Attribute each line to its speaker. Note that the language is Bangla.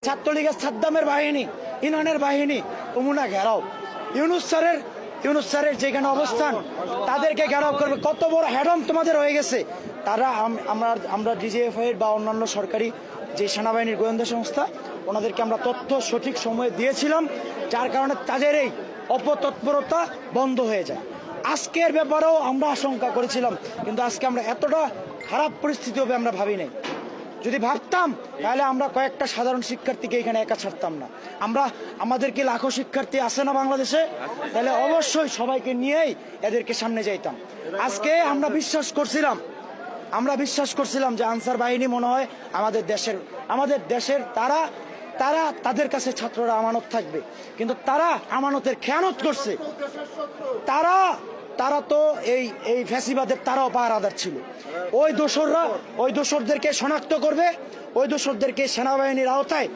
Speaker 1: ছাত্রলীগের সাদ্দামের বাহিনী, ইরানের বাহিনী যমুনা ঘেরাও, ইউনূস স্যারের যেখানে অবস্থান তাদেরকে ঘেরাও করবে। কত বড় হ্যাডম তোমাদের হয়ে গেছে। তারা আমরা ডিজিএফআই বা অন্যান্য সরকারি যে সেনাবাহিনীর গোয়েন্দা সংস্থা ওনাদেরকে আমরা তথ্য সঠিক সময়ে দিয়েছিলাম, যার কারণে তাদের এই অপতৎপরতা বন্ধ হয়ে যায়। আজকের ব্যাপারেও আমরা আশঙ্কা করেছিলাম, কিন্তু আজকে আমরা এতটা খারাপ পরিস্থিতি হবে আমরা ভাবি নাই। যদি ভাবতাম তাহলে আমরা কয়েকটা সাধারণ শিক্ষার্থীকে এখানে একা ছাড়তাম না। আমাদের কি লাখো শিক্ষার্থী আছে না বাংলাদেশে? তাহলে অবশ্যই সবাইকে নিয়েই এদেরকে সামনে যাইতাম। আজকে আমরা বিশ্বাস করছিলাম যে আনসার বাহিনী মনে হয় আমাদের দেশের তাদের কাছে ছাত্ররা আমানত থাকবে, কিন্তু তারা আমানতের খেয়ানত করছে। তারা তো এই ফ্যাসিবাদের তারাও পাহারাদার ছিল। ওই দোসরদেরকে শনাক্ত করবে, ওই দোসরদেরকে সেনাবাহিনীর আওতায়